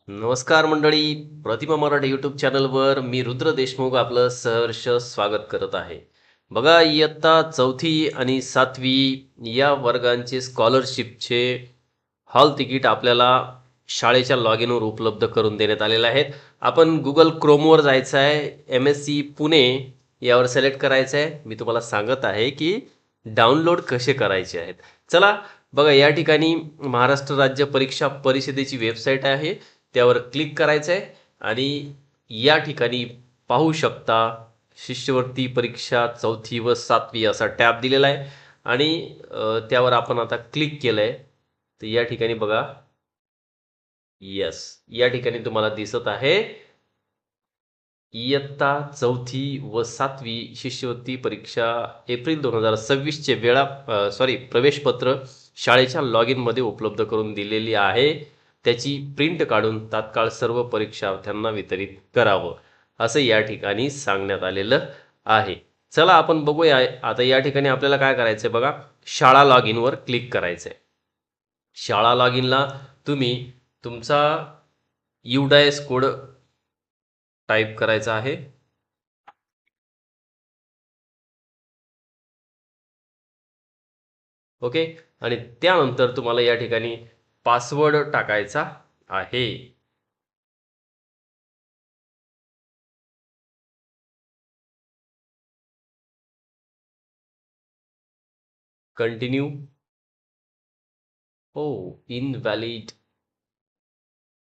नमस्कार मंडळी. प्रतिमा मराठी यूट्यूब चॅनलवर मी रुद्र देशमुख आपलं सहर्ष स्वागत करत आहे. बघा, इयत्ता चौथी आणि सातवी या वर्गांचे स्कॉलरशिपचे हॉल तिकीट आपल्याला शाळेच्या लॉग इनवर उपलब्ध करून देण्यात आलेले आहेत. आपण गुगल क्रोमवर जायचं आहे, MSC पुणे यावर सिलेक्ट करायचं आहे. मी तुम्हाला सांगत आहे की डाउनलोड कसे करायचे आहेत. चला बघा, या ठिकाणी महाराष्ट्र राज्य परीक्षा परिषदेची वेबसाईट आहे, त्यावर क्लिक करायचं आहे आणि या ठिकाणी पाहू शकता शिष्यवृत्ती परीक्षा चौथी व सातवी असा टॅब दिलेला आहे आणि त्यावर आपण आता क्लिक केलं आहे. तर या ठिकाणी बघा, यस, या ठिकाणी तुम्हाला दिसत आहे इयत्ता चौथी व सातवी शिष्यवृत्ती परीक्षा एप्रिल 2026 प्रवेशपत्र शाळेच्या लॉग इनमध्ये उपलब्ध करून दिलेली आहे. त्याची प्रिंट काढून तात्काळ सर्व परीक्षार्थ्यांना वितरित करावं असं या ठिकाणी सांगण्यात आलेलं आहे. चला आपण बघूया. आता या ठिकाणी आपल्याला काय करायचंय बघा, शाळा लॉग इनवर क्लिक करायचंय. शाळा लॉग इनला तुम्ही तुमचा UDIS कोड टाईप करायचा आहे. ओके, आणि त्यानंतर तुम्हाला या ठिकाणी पासवर्ड टाकायचा आहे. कंटिन्यू. हो, इनव्हॅलिड,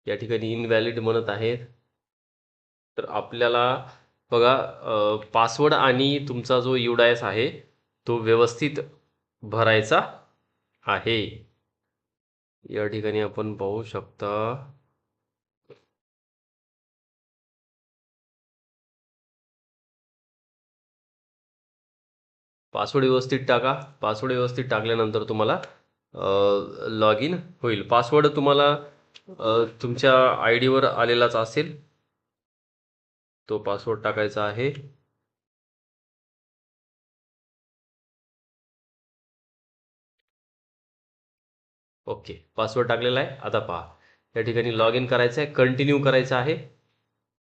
या ठिकाणी इनव्हॅलिड म्हणत आहेत. तर आपल्याला बघा, पासवर्ड आणि तुमचा जो UDIS आहे तो व्यवस्थित भरायचा आहे. या ठिकाणी आपण पाहू शकता. पासवर्ड व्यवस्थित टाका. पासवर्ड व्यवस्थित टाकल्यानंतर तुम्हाला लॉग इन होईल. पासवर्ड तुम्हाला तुमच्या ID वर आलेलाच असेल, तो पासवर्ड टाकायचा आहे. ओके, पासवर्ड टाकलेला आहे. आता पहा, या ठिकाणी लॉग इन करायचं आहे, कंटिन्यू करायचं आहे.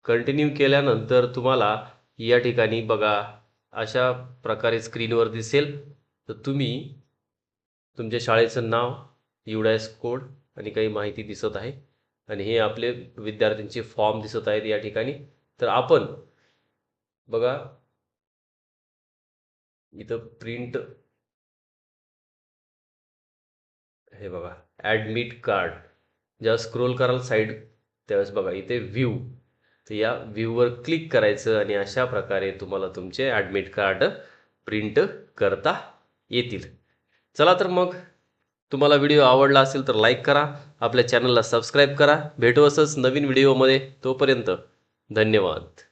कंटिन्यू केल्यानंतर तुम्हाला या ठिकाणी बघा अशा प्रकारे स्क्रीनवर दिसेल. तर तुम्ही तुमच्या शाळेचं नाव, UDIS कोड आणि काही माहिती दिसत आहे आणि हे आपले विद्यार्थ्यांचे फॉर्म दिसत आहेत या ठिकाणी. तर आपण बघा इथं प्रिंट, हे बघा ॲडमिट कार्ड, जेव्हा स्क्रोल कराल साईड त्यावेळेस बघा इथे व्ह्यू, तर या व्ह्यूवर क्लिक करायचं आणि अशा प्रकारे तुम्हाला तुमचे ॲडमिट कार्ड प्रिंट करता येतील. चला तर मग, तुम्हाला व्हिडिओ आवडला असेल तर लाईक करा, आपल्या चॅनलला सबस्क्राईब करा. भेटू असंच नवीन व्हिडिओमध्ये. तोपर्यंत धन्यवाद.